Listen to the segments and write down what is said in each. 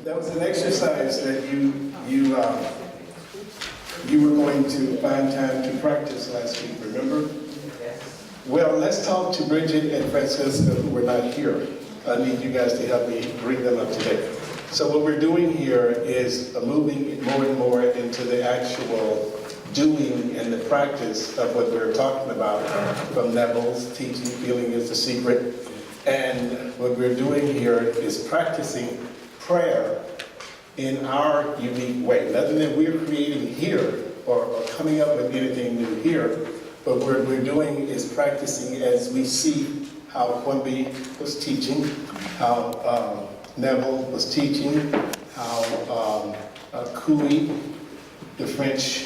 That was an exercise that you were going to find time to practice last week, remember? Well, let's talk to Bridget and Francisca, who were not here. I need you guys to help me bring them up to date. So what we're doing here is moving more and more into the actual doing and the practice of what we're talking about from Neville's teaching, Feeling is the Secret. And what we're doing here is practicing prayer in our unique way. Nothing that we're creating here or coming up with anything new here, but what we're doing is practicing as we see how Quimby was teaching, how Neville was teaching, how Cooey, the French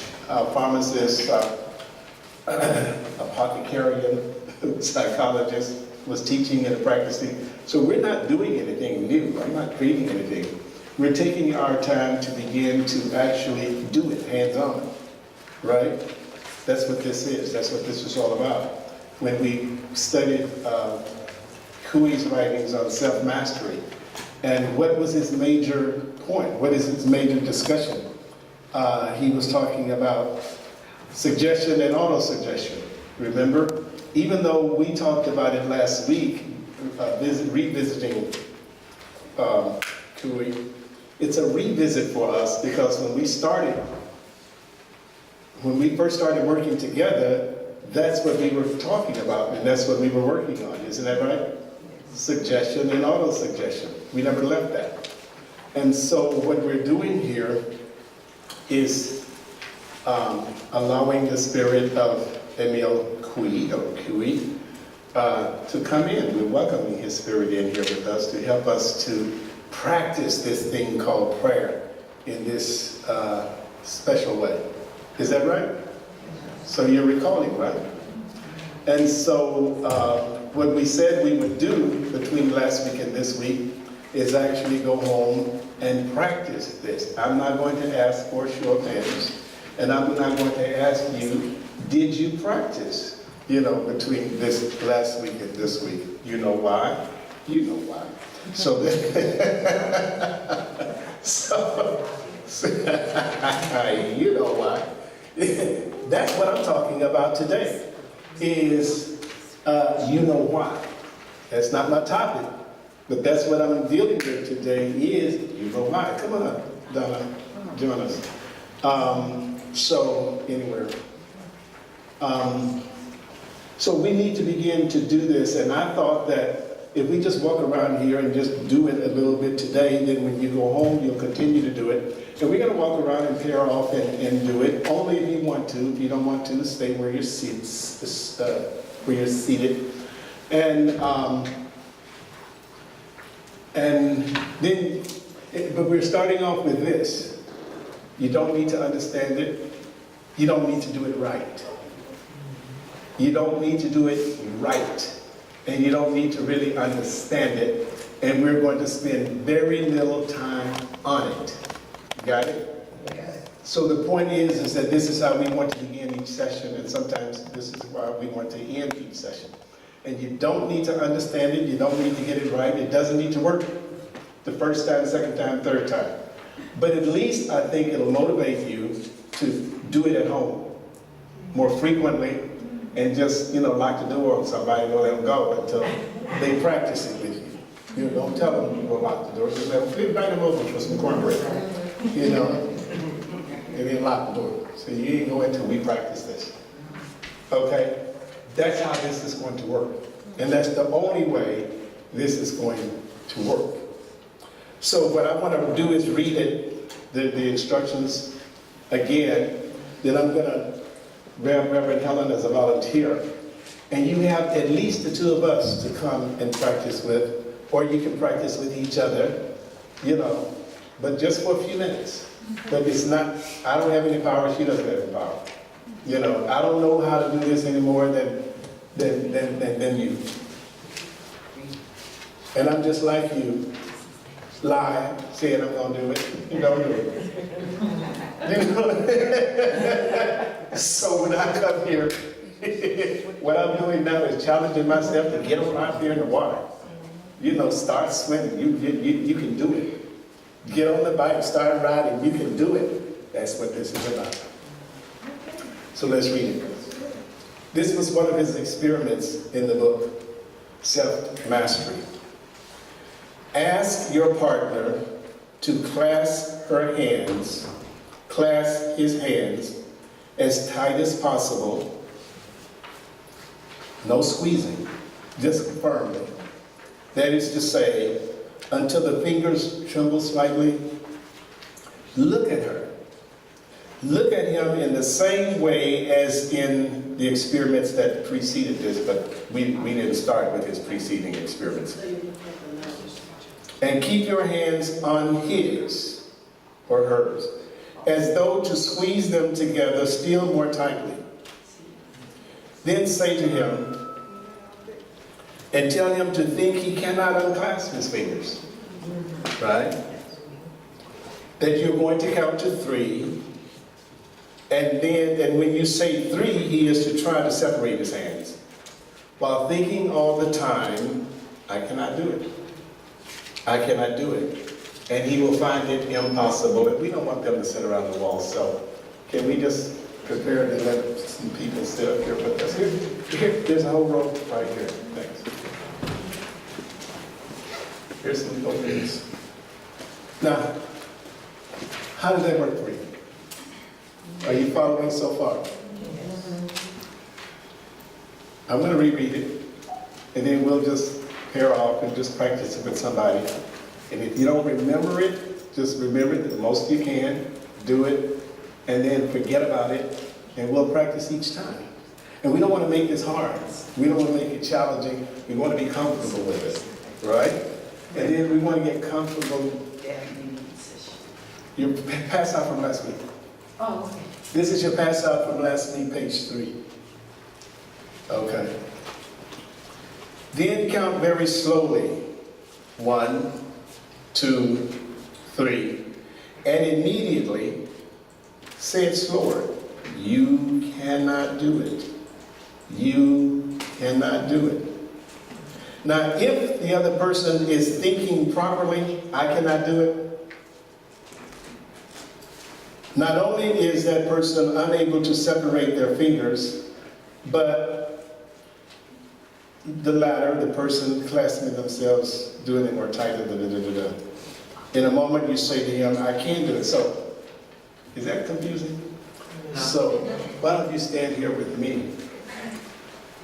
pharmacist, apothecarian, psychologist, was teaching and practicing. So we're not doing anything new. I'm not creating anything. We're taking our time to begin to actually do it hands-on, right? That's what this is. That's what this is all about. When we studied Cooey's writings on self-mastery, and what was his major point? What is his major discussion? He was talking about suggestion and auto-suggestion. Remember? Even though we talked about it last week, revisiting Cooey, it's a revisit for us because when we first started working together, that's what we were talking about and that's what we were working on. Isn't that right? Suggestion and auto-suggestion. We never left that. And so what we're doing here is allowing the spirit of Emile Cooey, to come in. We're welcoming his spirit in here with us to help us to practice this thing called prayer in this special way. Is that right? So you're recalling, right? And so what we said we would do between last week and this week is actually go home and practice this. I'm not going to ask for show of hands, and I'm not going to ask you, did you practice? Between this last week and this week. You know why? You know why. So, you know why. That's what I'm talking about today, is you know why. That's not my topic, but that's what I'm dealing with today is you know why. Come on, Donna, join us. So, anywhere. So we need to begin to do this, and I thought that if we just walk around here and just do it a little bit today, then when you go home, you'll continue to do it. And we're going to walk around and pair off and do it, only if you want to. If you don't want to, stay where you're seated. But we're starting off with this. You don't need to understand it. You don't need to do it right. You don't need to do it right, and you don't need to really understand it, and we're going to spend very little time on it. Got it? Yes. So the point is that this is how we want to begin each session, and sometimes this is why we want to end each session. And you don't need to understand it, you don't need to get it right, it doesn't need to work the first time, second time, third time. But at least I think it'll motivate you to do it at home more frequently, and just, lock the door on somebody and don't let them go until they practice it with you. Don't tell them you go lock the door. Just let them invite them over for some cornbread. And then lock the door. So you ain't go until we practice this. Okay? That's how this is going to work. And that's the only way this is going to work. So what I want to do is read it, the instructions again. Then I'm going to grab Reverend Helen as a volunteer. And you have at least the two of us to come and practice with, or you can practice with each other, but just for a few minutes. But it's not, I don't have any power, she doesn't have any power. I don't know how to do this any more than you. And I'm just like you, lie, saying I'm going to do it, and don't do it. So when I come here, what I'm doing now is challenging myself to get on out here in the water. Start swimming. You can do it. Get on the bike, start riding, you can do it. That's what this is about. So let's read it. This was one of his experiments in the book, Self-Mastery. Ask your partner to clasp his hands as tight as possible. No squeezing, just firmly. That is to say, until the fingers tremble slightly. Look at her. Look at him in the same way as in the experiments that preceded this, but we didn't start with his preceding experiments. And keep your hands on his or hers, as though to squeeze them together still more tightly. Then say to him, and tell him to think he cannot unclasp his fingers, right? That you're going to count to 3, and when you say 3, he is to try to separate his hands, while thinking all the time, I cannot do it. I cannot do it. And he will find it impossible. And we don't want them to sit around the wall, so can we just prepare to let some people sit up here with us? Here, there's a whole row right here. Thanks. Here's some openings. Now, how does that work for you? Are you following so far? I'm going to reread it, and then we'll just pair off and just practice it with somebody. And if you don't remember it, just remember that the most you can, do it, and then forget about it, and we'll practice each time. And we don't want to make this hard. We don't want to make it challenging. We want to be comfortable with it, right? And then we want to get comfortable. Your pass out from last week. Oh, okay. This is your pass out from last week, page 3. Okay. Then count very slowly. 1, 2, 3. And immediately say it slower. You cannot do it. You cannot do it. Now, if the other person is thinking properly, I cannot do it. Not only is that person unable to separate their fingers, but the latter, the person clasping themselves, doing it more tightly. In a moment, you say to him, I can't do it. So, is that confusing? No. So, why don't you stand here with me?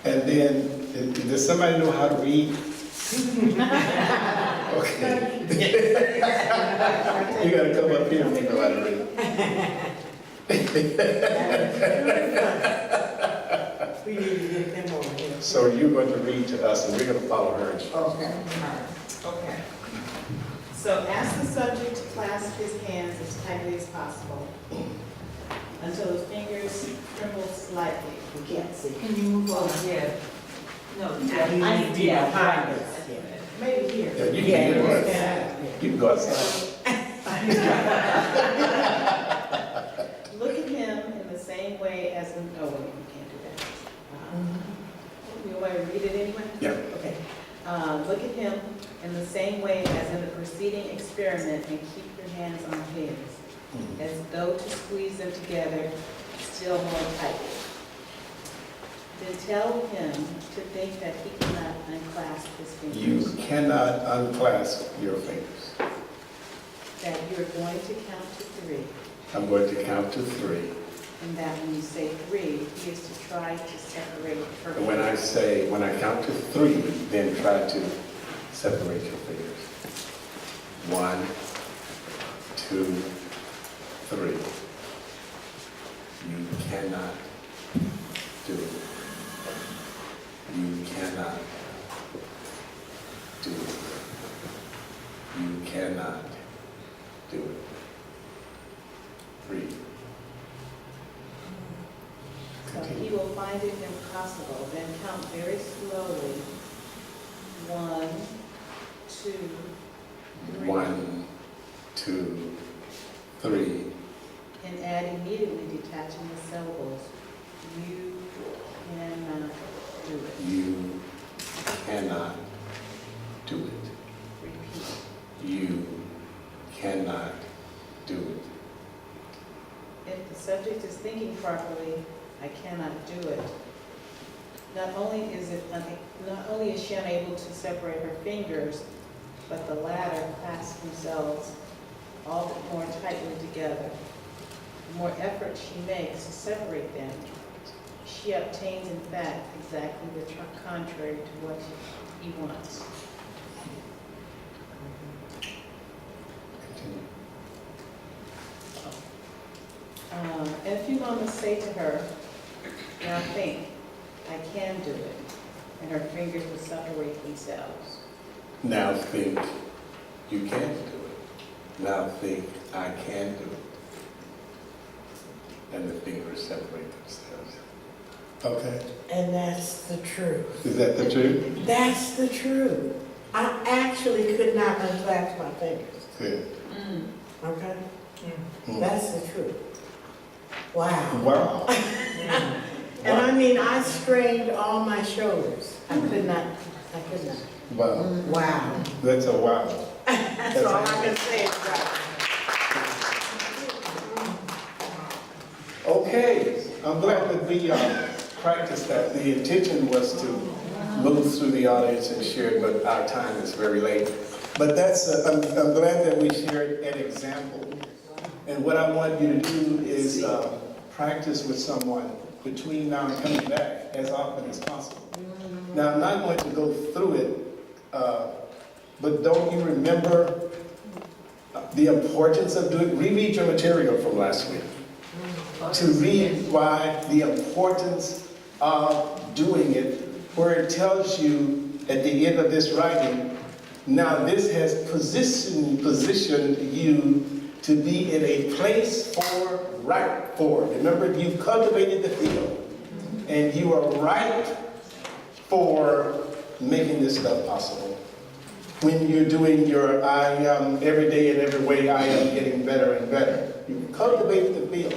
And then, does somebody know how to read? Okay. You got to come up here and you know how to read. We need to get them over here. So you're going to read to us, and we're going to follow her. Okay. Okay. So ask the subject to clasp his hands as tightly as possible until the fingers tremble slightly. We can't see. Can you move over here? No, I need to be behind us. Maybe here. Yeah, you can go outside. You can go outside. Look at him in the same way as in, oh, wait, you can't do that. You want to read it anyway? Yeah. Okay. Look at him in the same way as in the preceding experiment and keep your hands on his, as though to squeeze them together still more tightly. Then tell him to think that he cannot unclasp his fingers. You cannot unclasp your fingers. That you're going to count to 3. I'm going to count to 3. And that when you say 3, he is to try to separate her. And when I count to 3, then try to separate your fingers. 1, 2, 3. You cannot do it. You cannot do it. You cannot do it. 3. So he will find it impossible. Then count very slowly. 1, 2, 3. 1, 2, 3. And add immediately, detaching the syllables. You cannot do it. You cannot do it. Repeat. You cannot do it. If the subject is thinking properly, I cannot do it. Not only is she unable to separate her fingers, but the latter clasp themselves all the more tightly together. The more effort she makes to separate them, she obtains in fact exactly the contrary to what he wants. Continue. In a few moments, say to her, now think, I can do it, and her fingers will separate themselves. Now think, you can do it. Now think, I can do it. And the fingers separate themselves. Okay. And that's the truth. Is that the truth? That's the truth. I actually could not unclasp my fingers, Good. okay? Mm. That's the truth. Wow. Wow. And I mean, I strained all my shoulders. I could not. Wow. Wow. That's a wow. That's all I can say is wow. Okay, I'm glad that we practiced that. The intention was to move through the audience and share it, but our time is very late. But that's, I'm glad that we shared an example. And what I want you to do is practice with someone between now and coming back as often as possible. Now, I'm not going to go through it, but don't you remember the importance of doing, reread your material from last week. To read why the importance of doing it, where it tells you at the end of this writing, now this has positioned you to be in a place for ripe for. Remember, you've cultivated the field, and you are ripe for making this stuff possible. When you're doing your I am, every day in every way, I am getting better and better. You cultivate the field.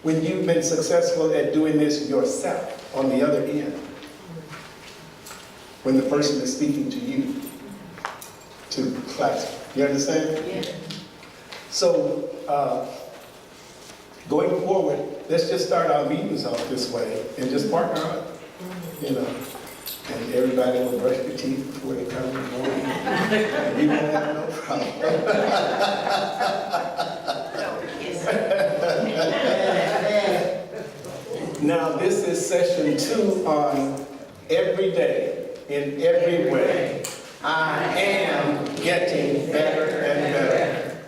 When you've been successful at doing this yourself on the other end. When the person is speaking to you, to class. You understand? Yeah. So, going forward, let's just start our meetings off this way and just partner up, you know. And everybody will brush their teeth before they come in the morning. And you won't have no problem. Now, this is session 2 on every day, in every way. I am getting better and better.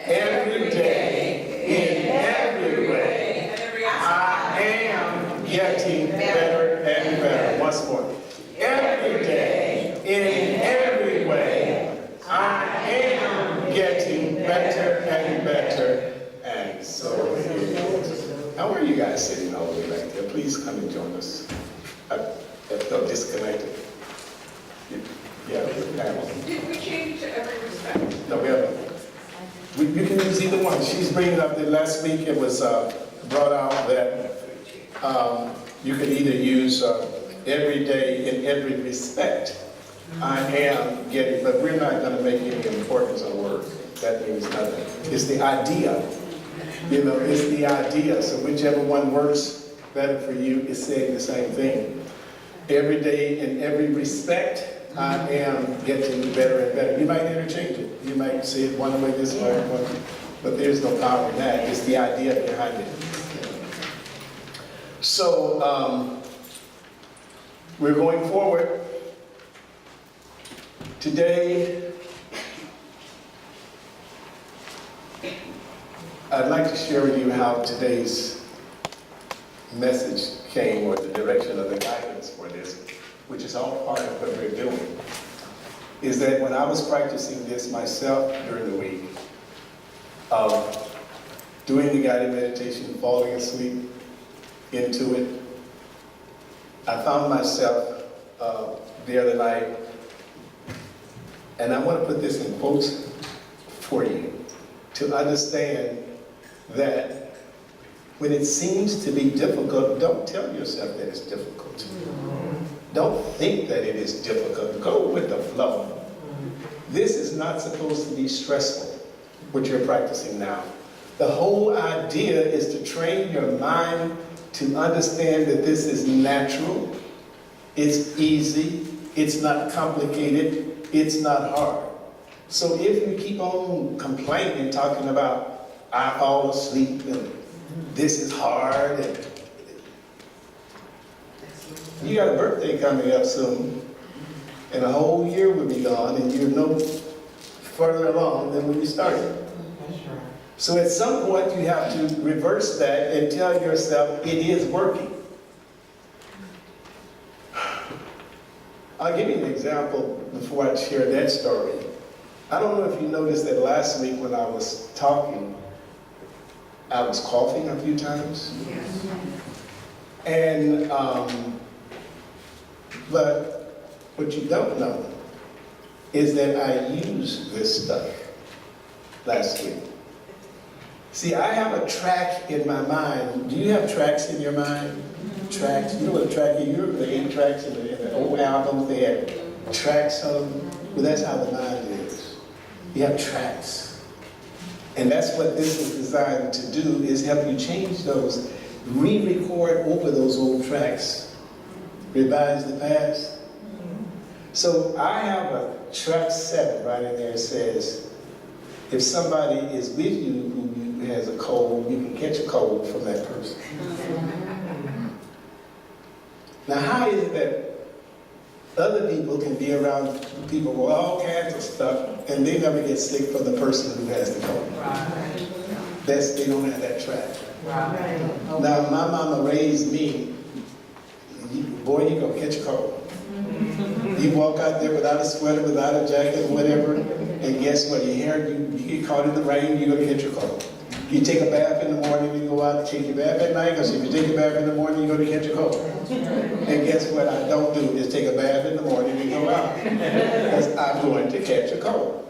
Every day, in every way, I am getting better and better. Once more. Every day, in every way, I am getting better and better. And so it is. How are you guys sitting all the way back there? Please come and join us. I felt disconnected. Yeah, panel. Did we change it to every respect? No, we haven't. You can use either one. She's bringing up that last week it was brought out that you can either use every day in every respect. I am getting, but we're not going to make any importance of words. That means nothing. It's the idea. You know, it's the idea. So whichever one works better for you is saying the same thing. Every day in every respect, I am getting better and better. You might interchange it. You might say it one way, this way, but there's no power in that. It's the idea behind it. So, we're going forward. Today, I'd like to share with you how today's message came, or the direction of the guidance for this, which is all part of what we're doing, is that when I was practicing this myself during the week, doing the guided meditation, falling asleep into it, I found myself the other night, and I want to put this in quotes for you, to understand that when it seems to be difficult, don't tell yourself that it's difficult. Don't think that it is difficult. Go with the flow. This is not supposed to be stressful. what you're practicing now. The whole idea is to train your mind to understand that this is natural, it's easy, it's not complicated, it's not hard. So if you keep on complaining, talking about, I fall asleep, and this is hard, and you got a birthday coming up soon, and a whole year will be gone, and you're no further along than when you started. So at some point, you have to reverse that and tell yourself it is working. I'll give you an example before I share that story. I don't know if you noticed that last week when I was talking, I was coughing a few times. And, but what you don't know is that I used this stuff last week. See, I have a track in my mind. Do you have tracks in your mind? Tracks. You know what a track is? You remember the 8 tracks in the old albums? They had tracks on them. Well, that's how the mind is. You have tracks. And that's what this is designed to do, is help you change those, re-record over those old tracks, revise the past. So I have a track 7 right in there. It says, if somebody is with you who has a cold, you can catch a cold from that person. Now, how is it that other people can be around people with all kinds of stuff and they never get sick from the person who has the cold? They don't have that track. Now, my mama raised me, boy, you're going to catch a cold. You walk out there without a sweater, without a jacket, whatever, and guess what? You get caught in the rain, you're going to catch a cold. You take a bath in the morning, you go out and take your bath at night, because if you take a bath in the morning, you're going to catch a cold. And guess what I don't do is take a bath in the morning and go out, because I'm going to catch a cold.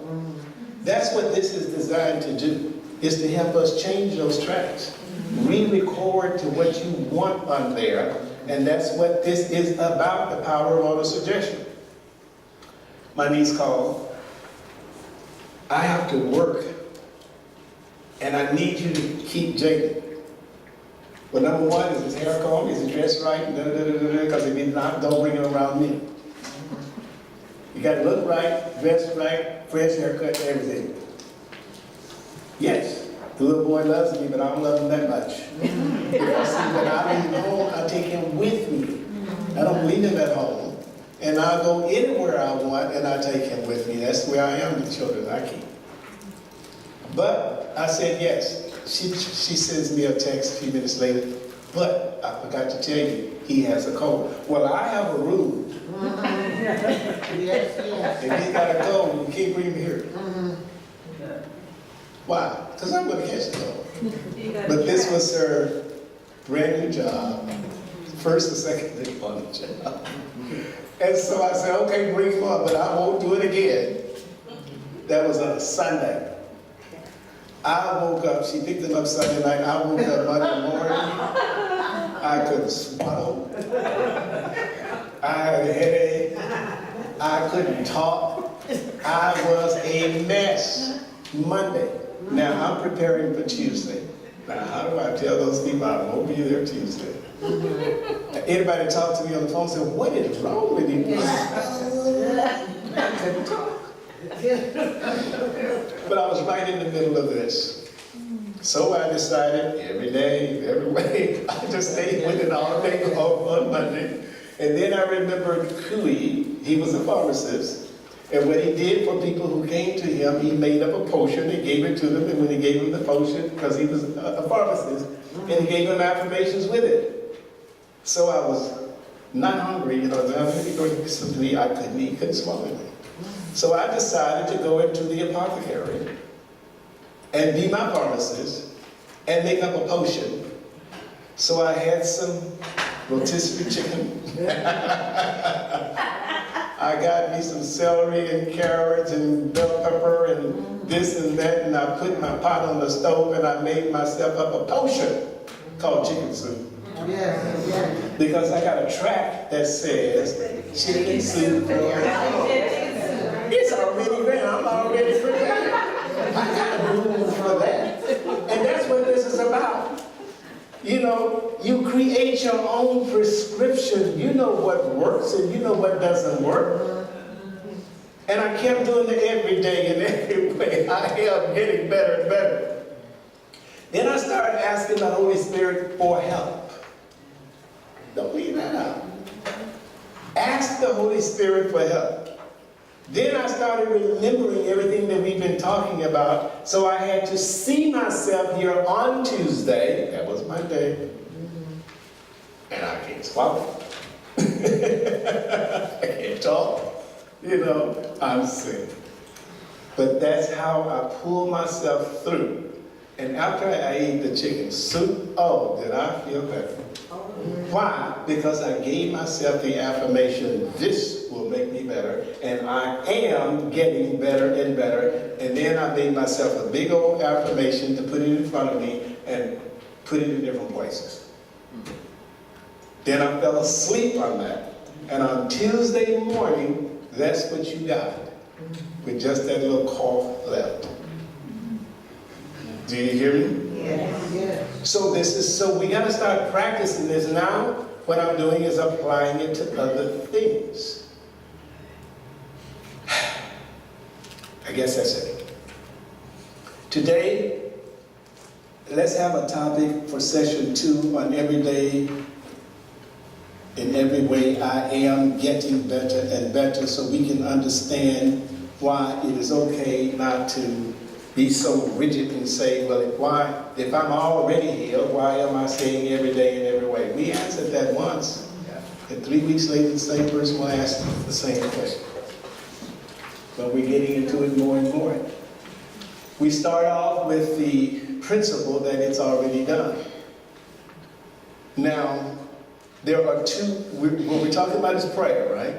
That's what this is designed to do, is to help us change those tracks. Re-record to what you want on there, and that's what this is about, the power of auto-suggestion. My niece called. I have to work, and I need you to keep Jacob. Well, number one, is his hair combed? Is he dressed right? Because if he's not, don't bring him around me. You got to look right, dress right, fresh haircut, everything. Yes, the little boy loves me, but I don't love him that much. Because see, when I leave home, I take him with me. I don't leave him at home. And I go anywhere I want, and I take him with me. That's where I am with children. I keep. But I said yes. She sends me a text a few minutes later. But I forgot to tell you, he has a cold. Well, I have a rule. If he's got a cold, you can't bring him here. Why? Because I'm going to catch the cold. But this was her brand new job. First or second day on the job. And so I said, okay, bring him on, but I won't do it again. That was on a Sunday. I woke up, she picked him up Sunday night, I woke up Monday morning, I couldn't swallow, I had a headache, I couldn't talk, I was a mess. Monday. Now I'm preparing for Tuesday. Now how do I tell those people I won't be there Tuesday? Anybody talk to me on the phone and say, what is wrong with you? I couldn't talk. But I was right in the middle of this. So I decided every day, every way, I just stayed with it all day on Monday. And then I remembered Kui, he was a pharmacist. And what he did for people who came to him, he made up a potion, he gave it to them, and when he gave them the potion, because he was a pharmacist, and he gave them affirmations with it. So I was not hungry, I couldn't eat, couldn't swallow it. So I decided to go into the apothecary and be my pharmacist and make up a potion. So I had some rotisserie chicken. I got me some celery and carrots and bell pepper and this and that, and I put my pot on the stove and I made myself up a potion called chicken soup. Because I got a track that says chicken soup. It's already ready. I'm already prepared. I got to do You know, you create your own prescription. You know what works and you know what doesn't work. And I kept doing it every day and every way. I am getting better and better. Then I started asking the Holy Spirit for help. Don't leave that out. Ask the Holy Spirit for help. Then I started remembering everything that we've been talking about. So I had to see myself here on Tuesday. That was my day. And I can't swallow. I can't talk. You know, I'm sick. But that's how I pulled myself through. And after I ate the chicken soup, oh, did I feel better? Why? Because I gave myself the affirmation, this will make me better, and I am getting better and better. And then I made myself a big old affirmation to put it in front of me and put it in different places. Then I fell asleep on that. And on Tuesday morning, that's what you got, with just that little cough left. Do you hear me? Yes. So we got to start practicing this now. What I'm doing is applying it to other things. I guess that's it. Today, let's have a topic for session 2 on every day. In every way, I am getting better and better, so we can understand why it is okay not to be so rigid and say, well, if I'm already healed, why am I saying every day in every way? We answered that once. And 3 weeks later, the same person will ask the same question. But we're getting into it more and more. We start off with the principle that it's already done. Now, there are what we're talking about is prayer, right?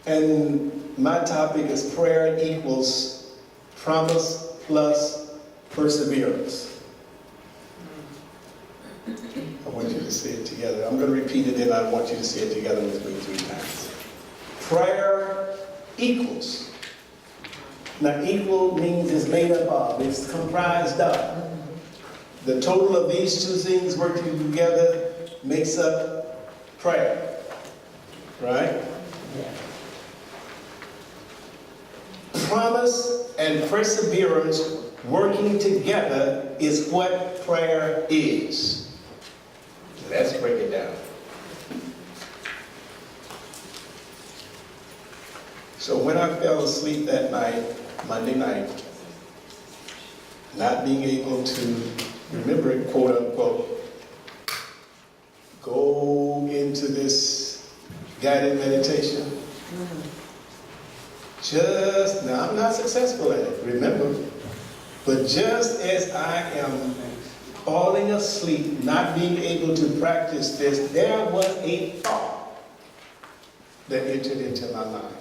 And my topic is prayer equals promise plus perseverance. I want you to say it together. I'm going to repeat it and I want you to say it together with me 3 times. Prayer equals. Now equal means it's made up of, it's comprised of. The total of these 2 things working together makes up prayer. Right? Yeah. Promise and perseverance working together is what prayer is. Let's break it down. So when I fell asleep that night, Monday night, not being able to remember it, quote unquote, go into this guided meditation. Now I'm not successful at it, remember, but just as I am falling asleep, not being able to practice this, there was a thought that entered into my mind.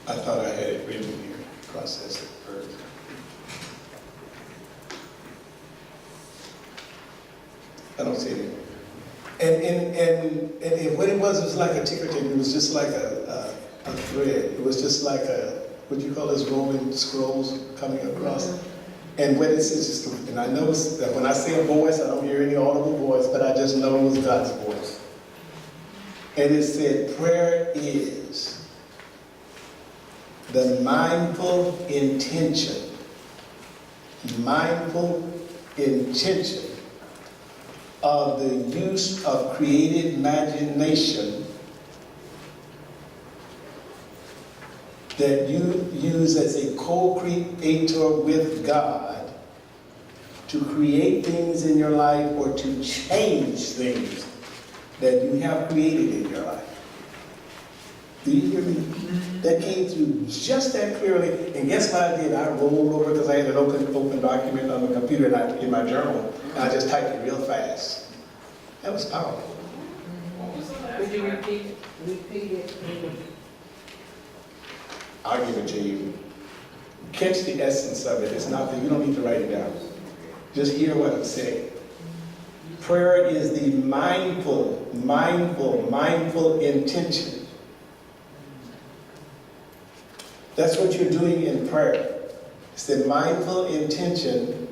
I thought I had it written here, process it first. I don't see it. And what it was like a ticker tape. It was just like a thread. It was just like what you call those Roman scrolls coming across. And what it says, and I noticed that when I say a voice, I don't hear any audible voice, but I just know it was God's voice. And it said, prayer is the mindful intention of the use of creative imagination that you use as a co-creator with God to create things in your life or to change things that you have created in your life. Do you hear me? That came through just that clearly. And guess what I did? I rolled over because I had an open document on the computer and in my journal. And I just typed it real fast. That was powerful. What was the last Would you part? repeat it? Repeat it. I'll give it to you. Catch the essence of it. It's not that you don't need to write it down. Just hear what I'm saying. Prayer is the mindful intention. That's what you're doing in prayer. It's the mindful intention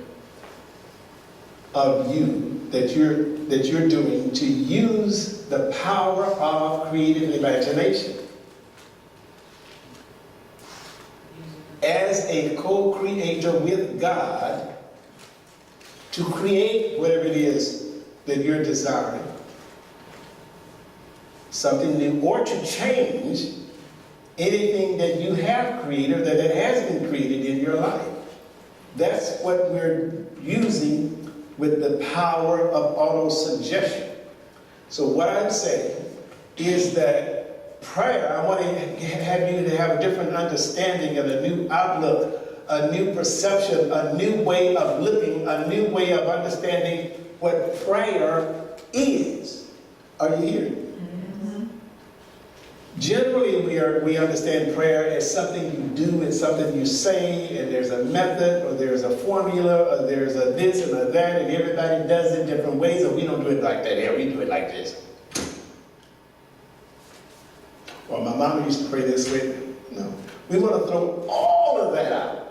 of you that you're doing to use the power of creative imagination as a co-creator with God to create whatever it is that you're desiring, something new, or to change anything that you have created or that has been created in your life. That's what we're using with the power of auto-suggestion. So what I'm saying is that prayer, I want to have you to have a different understanding and a new outlook, a new perception, a new way of looking, a new way of understanding what prayer is. Are you hearing me? Generally, we understand prayer as something you do and something you say, and there's a method, or there's a formula, or there's a this and a that, and everybody does it different ways, and we don't do it like that here, we do it like this. Well, my mama used to pray this way. No. We want to throw all of that out.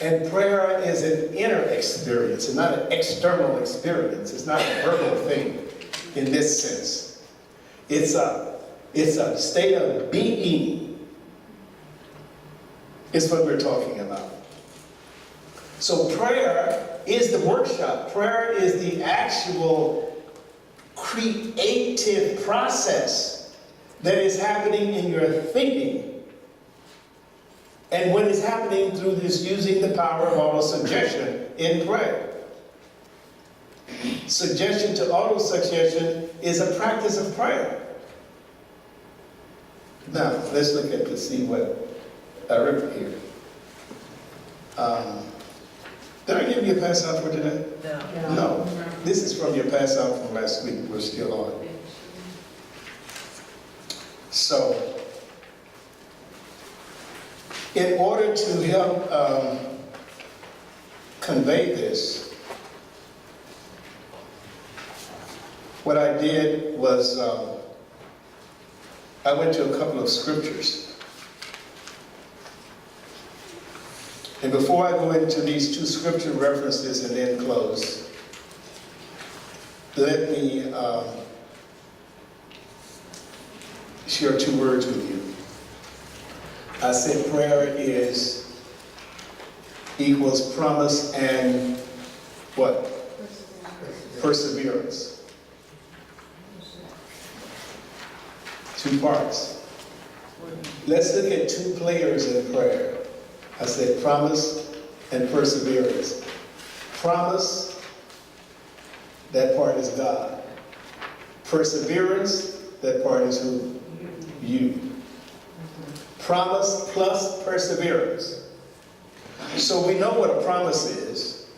And prayer is an inner experience, it's not an external experience. It's not a verbal thing in this sense. It's a state of being. Is what we're talking about. So prayer is the workshop. Prayer is the actual creative process that is happening in your thinking. And what is happening through this using the power of auto-suggestion in prayer. Suggestion to auto-suggestion is a practice of prayer. Now, let's look at to see what I wrote here. Did I give you a pass out for today? No. This is from your pass out from last week. We're still on. So, in order to help convey this, what I did was I went to a couple of scriptures. And before I go into these two scripture references and then close, let me share two words with you. I said prayer equals promise and what? Perseverance. Two parts. Let's look at two players in prayer. I said promise and perseverance. Promise, that part is God. Perseverance, that part is who? You. Promise plus perseverance. So we know what a promise is.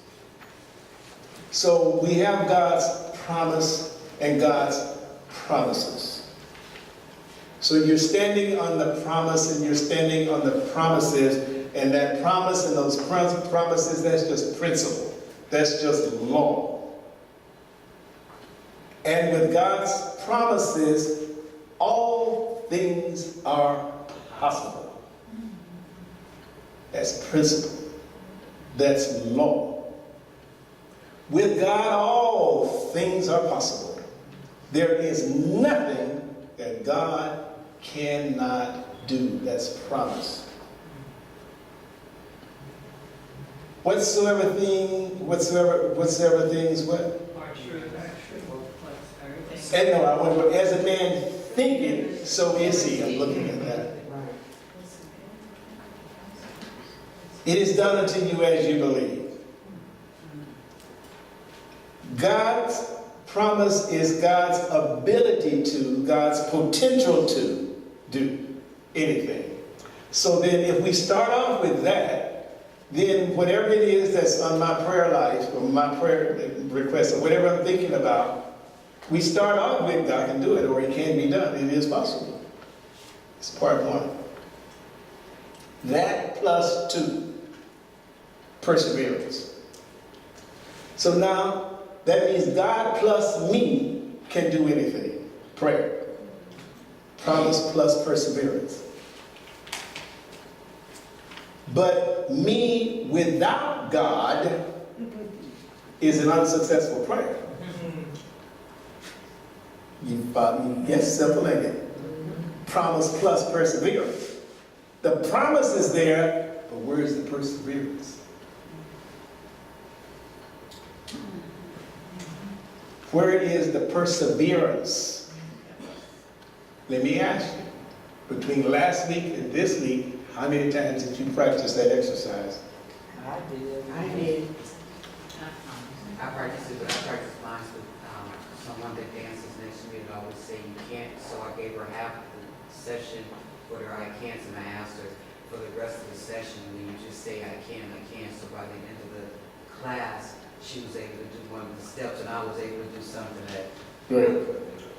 So we have God's promise and God's promises. So you're standing on the promise and you're standing on the promises, and that promise and those promises, that's just principle. That's just law. And with God's promises, all things are possible. That's principle. That's law. With God, all things are possible. There is nothing that God cannot do. That's promise. Whatsoever things, what? And no, I want to, as a man thinketh, so is he. I'm looking at that. It is done unto you as you believe. God's promise is God's ability to, God's potential to do anything. So then if we start off with that, then whatever it is that's on my prayer life, or my prayer request, or whatever I'm thinking about, we start off with God can do it, or it can be done. It is possible. It's part one. That plus two, perseverance. So now, That means God plus me can do anything. Prayer. Promise plus perseverance. But me without God is an unsuccessful prayer. You follow me? Yes, simple, ain't it? Promise plus perseverance. The promise is there, but where's the perseverance? Where is the perseverance? Let me ask you, between last week and this week, how many times did you practice that exercise? I did. I practice it, but I practice mine with someone that dances next to me and always say you can't. So I gave her half the session with her I can't, and I asked her for the rest of the session, and you just say I can. So by the end of the class, she was able to do one of the steps, and I was able to do something that. Great.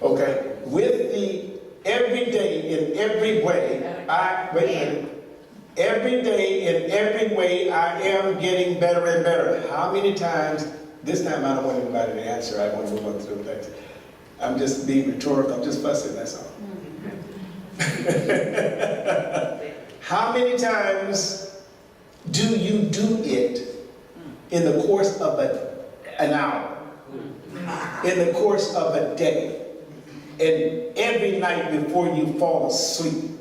Okay. With the every day in every way, wait a minute. Every day in every way, I am getting better and better. How many times? This time I don't want anybody to answer. I want to move on to the next. I'm just being rhetorical. I'm just fussing, that's all. How many times do you do it in the course of an hour? In the course of a day? And every night before you fall asleep?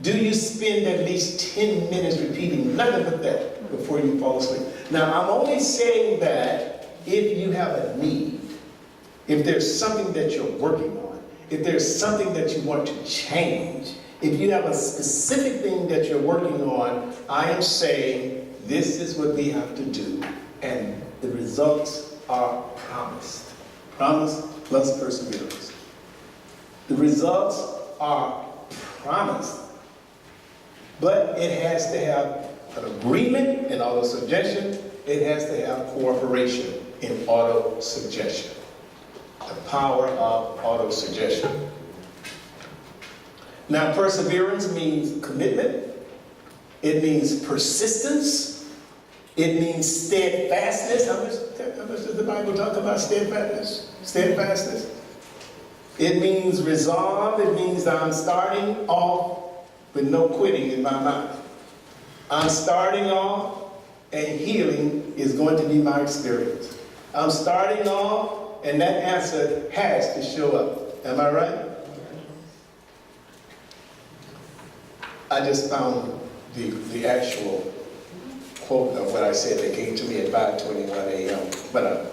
Do you spend at least 10 minutes repeating nothing but that before you fall asleep? Now, I'm only saying that if you have a need, if there's something that you're working on, if there's something that you want to change, if you have a specific thing that you're working on, I am saying this is what we have to do. And the results are promised. Promise plus perseverance. The results are promised. But it has to have an agreement in auto-suggestion. It has to have cooperation in auto-suggestion. The power of auto-suggestion. Now, perseverance means commitment. It means persistence. It means steadfastness. How much does the Bible talk about steadfastness? Steadfastness. It means resolve. It means I'm starting off with no quitting in my mind. I'm starting off, and healing is going to be my experience. I'm starting off, and that answer has to show up. Am I right? I just found the actual quote of what I said that came to me at 5:21 a.m. when I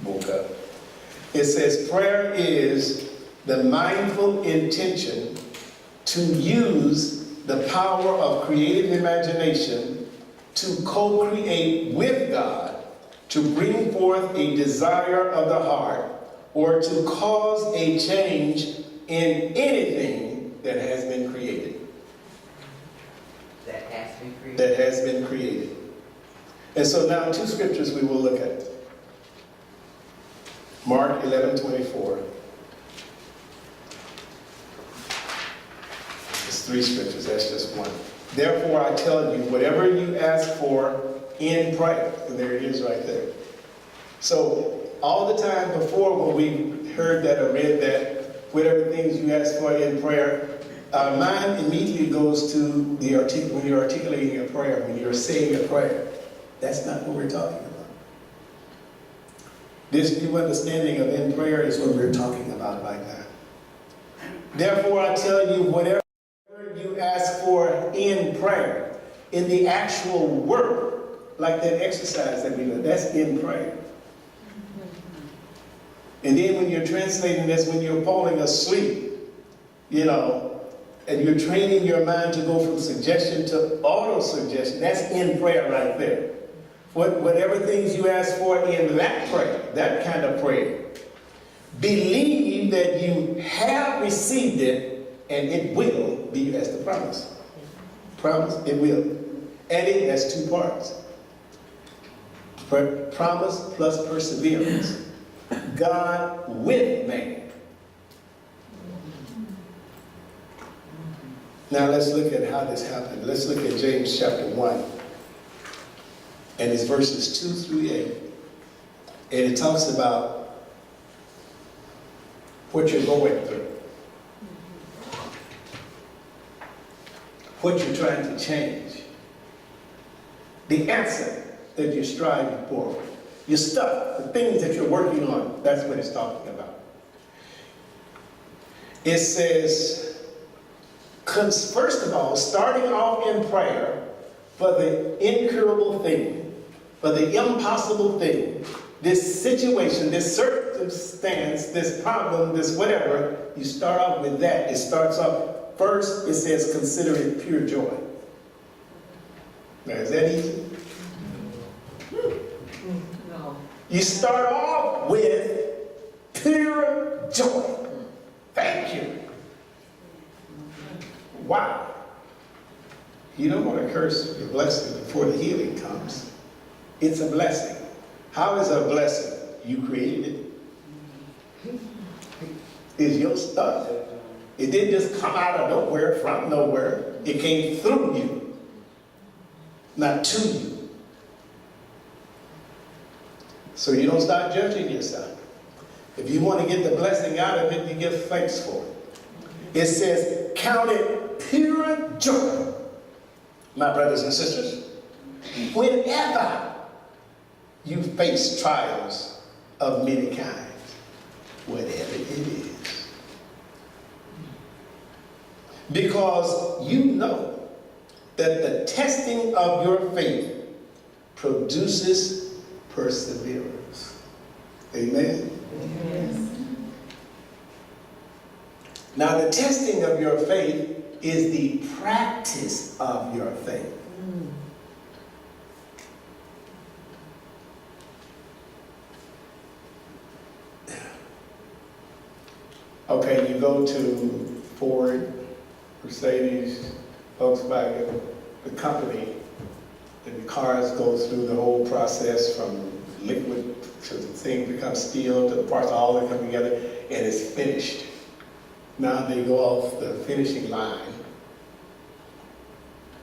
woke up. It says, prayer is the mindful intention to use the power of creative imagination to co-create with God, to bring forth a desire of the heart, or to cause a change in anything that has been created. That has been created. That has been created. And so now 2 scriptures we will look at. Mark 11:24. It's 3 scriptures, that's just one. Therefore I tell you, whatever you ask for in prayer, and there it is right there. So all the time before when we heard that or read that, whatever things you ask for in prayer, our mind immediately goes to when you're articulating a prayer, when you're saying a prayer. That's not what we're talking about. This new understanding of in prayer is what we're talking about right now. Therefore I tell you, whatever you ask for in prayer, in the actual work, like that exercise that we do, that's in prayer. And then when you're translating this, when you're falling asleep, and you're training your mind to go from suggestion to auto-suggestion, that's in prayer right there. Whatever things you ask for in that prayer, that kind of prayer, believe that you have received it and it will be as the promise. Promise, it will. And it has 2 parts. Promise plus perseverance. God with man. Now let's look at how this happened. Let's look at James chapter 1. And it's verses 2 through 8. And it talks about what you're going through, what you're trying to change, the answer that you're striving for, your stuff, the things that you're working on. That's what it's talking about. It says, first of all, starting off in prayer for the incurable thing, for the impossible thing, this situation, this circumstance, this problem, this whatever, you start off with that. It starts off, first it says, consider it pure joy. Now, is that easy? No. You start off with pure joy. Thank you. Wow. You don't want to curse your blessing before the healing comes. It's a blessing. How is a blessing? You created it. It's your stuff. It didn't just come out of nowhere, from nowhere. It came through you, not to you. So you don't start judging yourself. If you want to get the blessing out of it, you give thanks for it. It says, count it pure joy, my brothers and sisters, whenever you face trials of many kinds, whatever it is. Because you know that the testing of your faith produces perseverance. Amen? Yes. Now, the testing of your faith is the practice of your faith. Okay, you go to Ford, Mercedes, Volkswagen, the company, and the cars go through the whole process from liquid to the thing becomes steel to the parts all that come together, and it's finished. Now they go off the finishing line,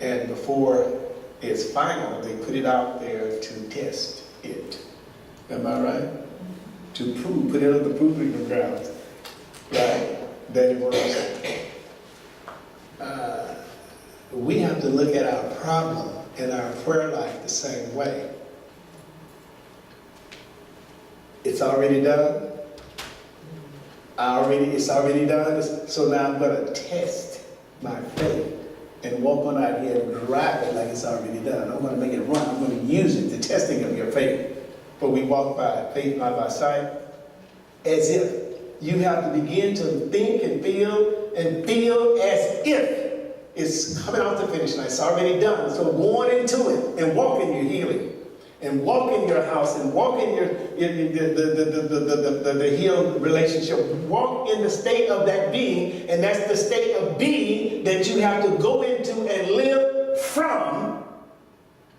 and before it's final, they put it out there to test it. Am I right? To prove, put it on the proving grounds, right? That it works. We have to look at our problem and our prayer life the same way. It's already done. It's already done. So now I'm going to test my faith and walk on out here and drive it like it's already done. I'm going to make it run. I'm going to use it, the testing of your faith. But we walk by faith, not by sight, as if you have to begin to think and feel as if it's coming out the finish line. It's already done. So go on into it and walk in your healing. And walk in your house and walk in the healed relationship. Walk in the state of that being, and that's the state of being that you have to go into and live from.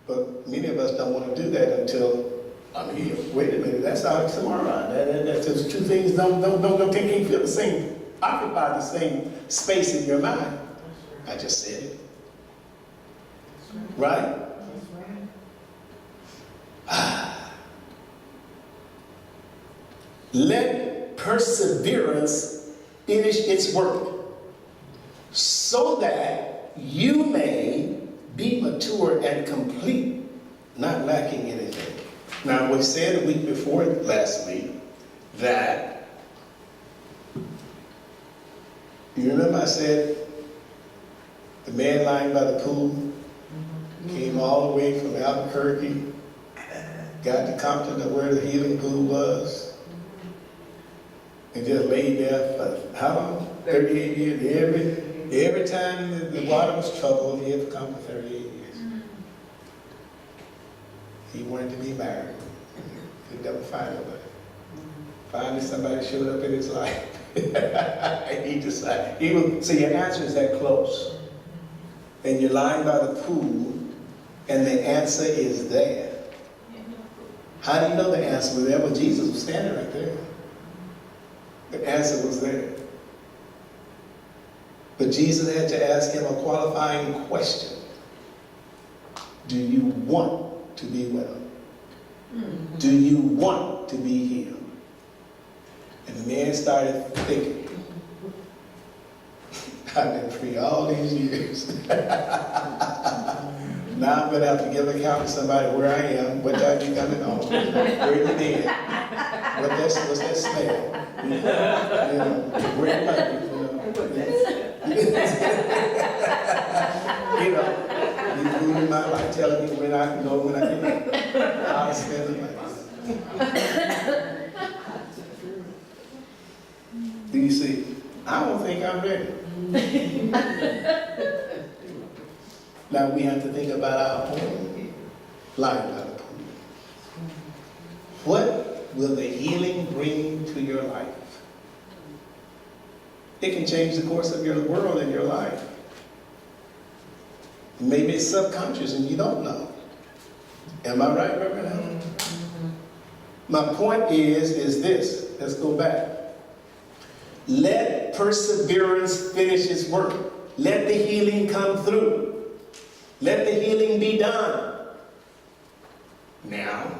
But many of us don't want to do that until I'm healed. Wait a minute, that's not tomorrow. That's those two things don't can't feel the same, occupy the same space in your mind. I just said it. Right? Let perseverance finish its work, so that you may be mature and complete, not lacking anything. Now, we said a week before last week that, you remember I said the man lying by the pool came all the way from Albuquerque, got to Compton to where the healing pool was, and just laid there for how long? 38 years. Every time the water was troubled, he had come for 38 years. He wanted to be married. Could never find nobody. Finally, somebody showed up in his life. And he decided. So your answer is that close. And you're lying by the pool, and the answer is there. How do you know the answer was there? Well, Jesus was standing right there. The answer was there. But Jesus had to ask him a qualifying question. Do you want to be well? Do you want want to be healed. And the man started thinking, I've been free all these years. Now I'm going to have to give account to somebody where I am, what time you coming home, where you been, what's that smell, you know, where am I, you know, you food in my life, telling me when I can go, when I can go, how I spend the money. Do you see? I don't think I'm ready. Now we have to think about our own life. What will the healing bring to your life? It can change the course of your world and your life. Maybe it's subconscious and you don't know. Am I right, Reverend Helen? My point is this. Let's go back. Let perseverance finish its work. Let the healing come through. Let the healing be done. Now,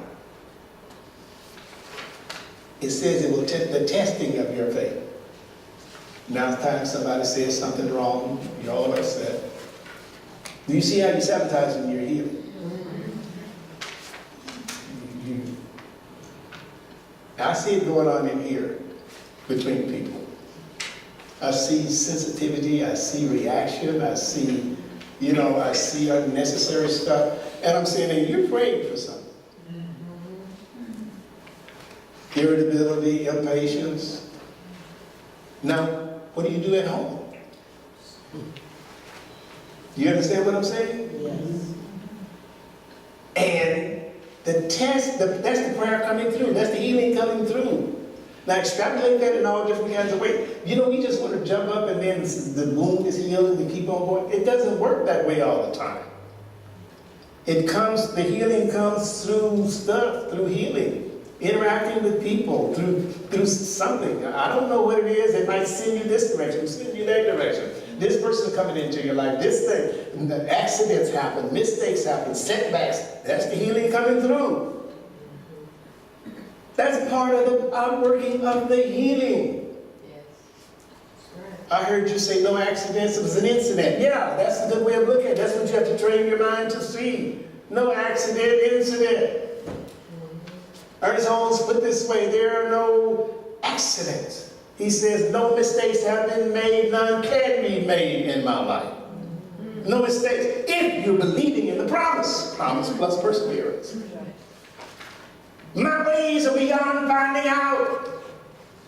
it says it will test the testing of your faith. Now it's time somebody says something wrong, you're all upset. Do you see how you're sabotaging your healing? I see it going on in here between people. I see sensitivity, I see reaction, I see, I see unnecessary stuff. And I'm saying, hey, you're praying for something. Irritability, impatience. Now, what do you do at home? You understand what I'm saying? Yes. And that's the prayer coming through. That's the healing coming through. Now extrapolate that in all different kinds of ways. We just want to jump up and then the wound is healed and we keep on going. It doesn't work that way all the time. The healing comes through stuff, through healing. Interacting with people, through something. I don't know what it is. It might send you this direction, send you that direction. This person coming into your life, this thing. The accidents happen, mistakes happen, setbacks. That's the healing coming through. That's part of the outworking of the healing. I heard you say no accidents, it was an incident. Yeah, that's a good way of looking at it. That's what you have to train your mind to see. No accident, incident. Ernest Holmes put this way, there are no accidents. He says, no mistakes have been made, none can be made in my life. No mistakes. If you're believing in the promise plus perseverance. My ways are beyond finding out.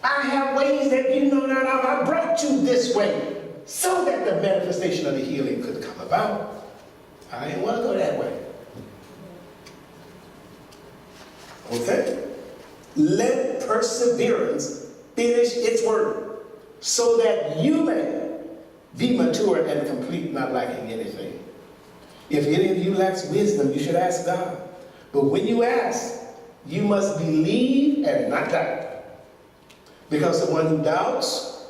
I have ways that you know not of. I brought you this way so that the manifestation of the healing could come about. I didn't want to go that way. Okay? Let perseverance finish its work so that you may be mature and complete, not lacking anything. If any of you lacks wisdom, you should ask God. But when you ask, you must believe and not doubt. Because the one who doubts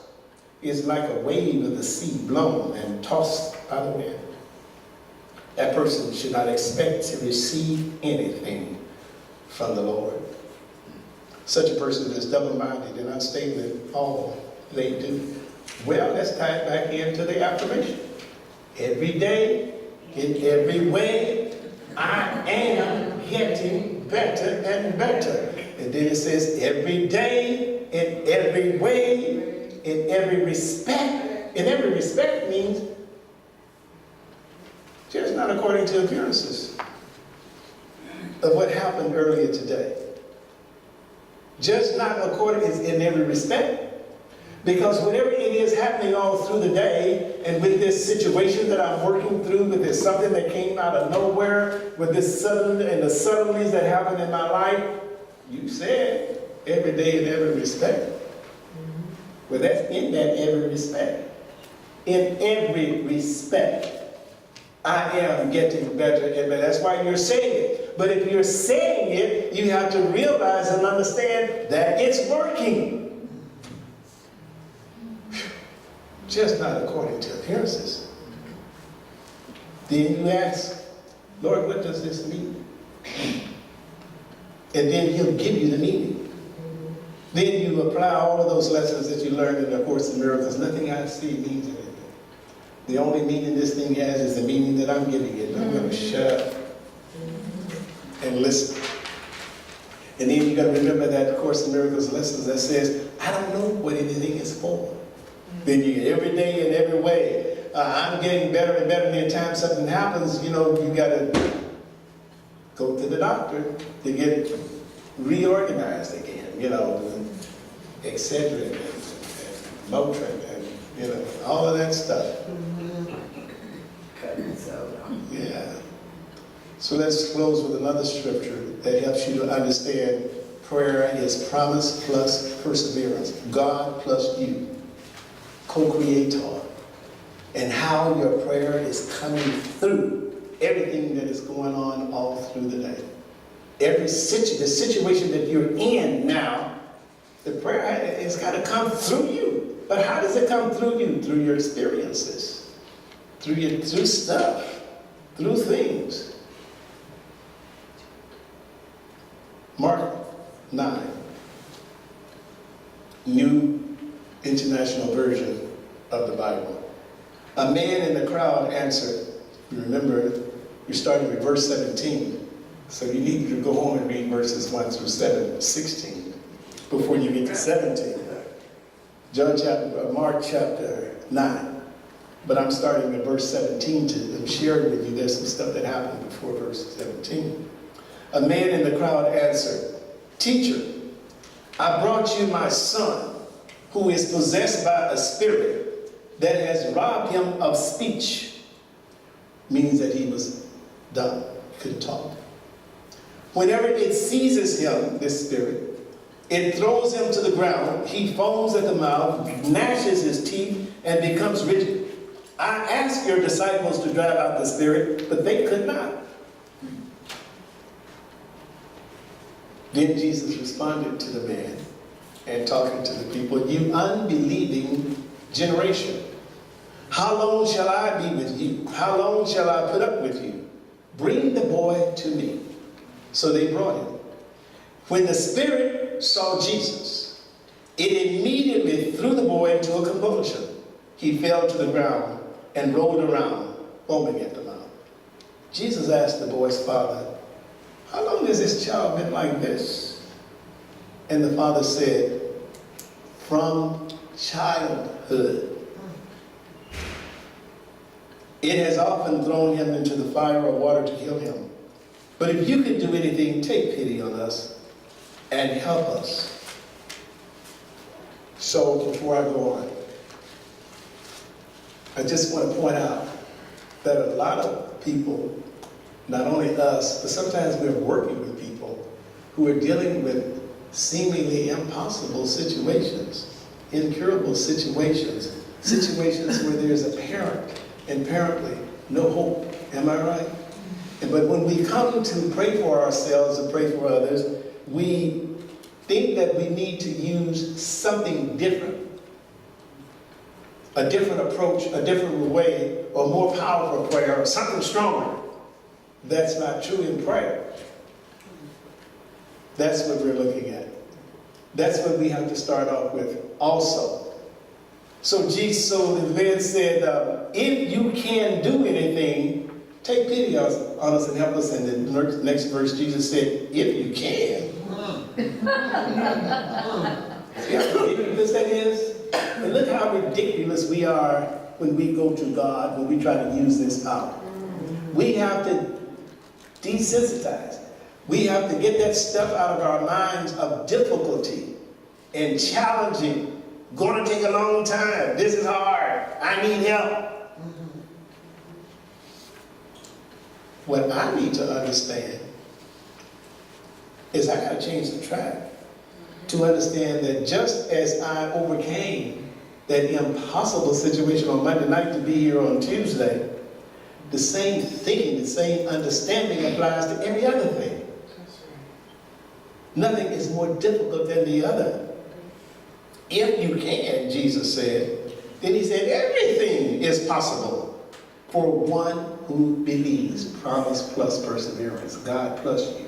is like a wave of the sea blown and tossed by the wind. That person should not expect to receive anything from the Lord. Such a person is double-minded and unstable in all they do. Well, let's tie it back into the affirmation. Every day, in every way, I am getting better and better. And then it says, every day, in every way, in every respect. In every respect means just not according to appearances of what happened earlier today. Just not according in every respect. Because whatever it is happening all through the day, and with this situation that I'm working through, with this something that came out of nowhere, with this sudden and the suddenlies that happened in my life, you said every day in every respect. Well, that's in that every respect. In every respect, I am getting better and better. That's why you're saying it. But if you're saying it, you have to realize and understand that it's working. Just not according to appearances. Then you ask, Lord, what does this mean? And then he'll give you the meaning. Then you apply all of those lessons that you learned in the Course in Miracles. Nothing I see means anything. The only meaning this thing has is the meaning that I'm giving it. I'm going to shut up and listen. And then you got to remember that Course in Miracles lessons that says, I don't know what anything is for. Then you every day in every way, I'm getting better and better. And every time something happens, you know, you got to go to the doctor to get reorganized again, you know, Excedrin and Motrin and, you know, all of that stuff. Yeah. So let's close with another scripture that helps you to understand prayer is promise plus perseverance. God plus you, co-creator, and how your prayer is coming through everything that is going on all through the day. The situation that you're in now, the prayer has got to come through you. But how does it come through you? Through your experiences, through stuff, through things. Mark 9, New International Version of the Bible. A man in the crowd answered. You remember, you're starting with verse 17. So you need to go home and read verses 1 through 16 before you get to 17. Mark chapter 9. But I'm starting at verse 17 to share with you. There's some stuff that happened before verse 17. A man in the crowd answered, Teacher, I brought you my son, who is possessed by a spirit that has robbed him of speech. Means that he was dumb, couldn't talk. Whenever it seizes him, this spirit, it throws him to the ground. He foams at the mouth, gnashes his teeth, and becomes rigid. I asked your disciples to drive out the spirit, but they could not. Then Jesus responded to the man and talking to the people, you unbelieving generation. How long shall I be with you? How long shall I put up with you? Bring the boy to me. So they brought him. When the spirit saw Jesus, it immediately threw the boy into a convulsion. He fell to the ground and rolled around, foaming at the mouth. Jesus asked the boy's father, how long has this child been like this? And the father said, from childhood. It has often thrown him into the fire or water to kill him. But if you can do anything, take pity on us and help us. So before I go on, I just want to point out that a lot of people, not only us, but sometimes we're working with people who are dealing with seemingly impossible situations, incurable situations, situations where there's apparently no hope. Am I right? But when we come to pray for ourselves and pray for others, we think that we need to use something different, a different approach, a different way, or more powerful prayer, or something stronger. That's not true in prayer. That's what we're looking at. That's what we have to start off with also. So the man said, if you can do anything, take pity on us and help us. And the next verse, Jesus said, if you can. See how ridiculous that is? And look how ridiculous we are when we go to God, when we try to use this power. We have to desensitize. We have to get that stuff out of our minds of difficulty and challenging. Going to take a long time. This is hard. I need help. What I need to understand is I got to change the track to understand that just as I overcame that impossible situation on Monday night to be here on Tuesday, the same thinking, the same understanding applies to every other thing. Nothing is more difficult than the other. If you can, Jesus said, then he said everything is possible for one who believes. Promise plus perseverance. God plus you.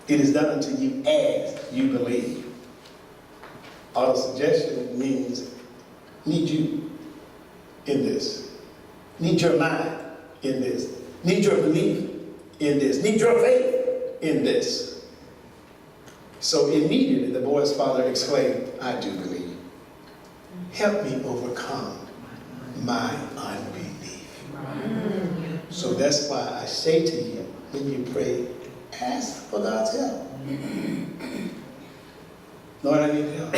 It is done unto you as you believe. Autosuggestion means need you in this. Need your mind in this. Need your belief in this. Need your faith in this. So immediately the boy's father exclaimed, I do believe. Help me overcome my unbelief. So that's why I say to you, when you pray, ask for God's help. Lord, I need help.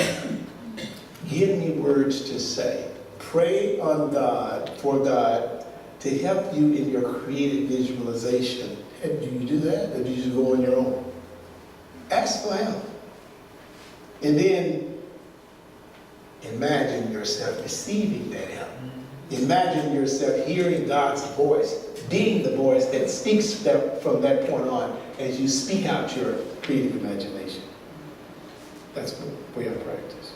Give me words to say. Pray on God, for God, to help you in your creative visualization. And do you do that, or do you just go on your own? Ask for help. And then imagine yourself receiving that help. Imagine yourself hearing God's voice, being the voice that speaks from that point on as you speak out your creative imagination. That's what we have practice.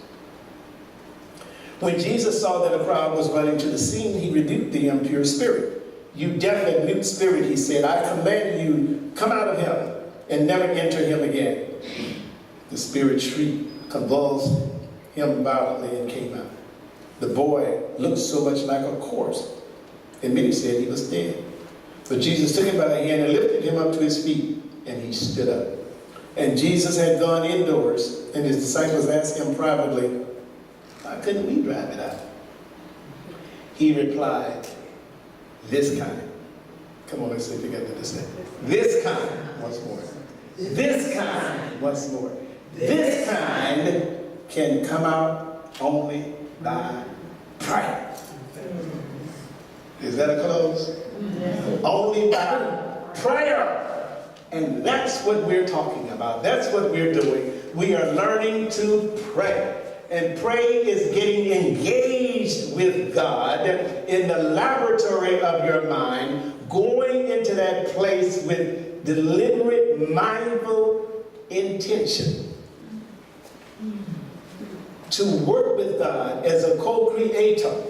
When Jesus saw that a crowd was running to the scene, he rebuked the impure spirit. You deaf and mute spirit, he said, I command you, come out of him and never enter him again. The spirit shrieked, convulsed him violently, and came out. The boy looked so much like a corpse, and many said he was dead. But Jesus took him by the hand and lifted him up to his feet, and he stood up. And Jesus had gone indoors, and his disciples asked him privately, why couldn't we drive it out? He replied, this kind. Come on, let's see if you got to say. This kind, once more. This kind, once more. This kind can come out only by prayer. Is that a close? Only by prayer. And that's what we're talking about. That's what we're doing. We are learning to pray. And pray is getting engaged with God in the laboratory of your mind, going into that place with deliberate, mindful intention to work with God as a co-creator,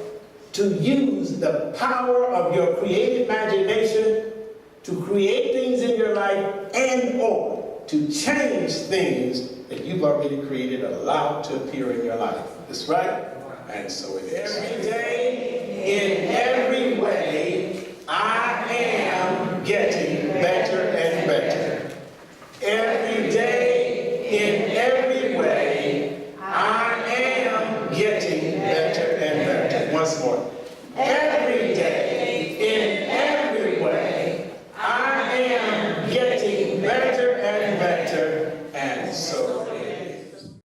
to use the power of your creative imagination to create things in your life and or to change things that you've already created, allowed to appear in your life. That's right? And so it is. Every day, in every way, I am getting better and better. Every day, in every way, I am getting better and better. Once more. Every day, in every way, I am getting better and better. And so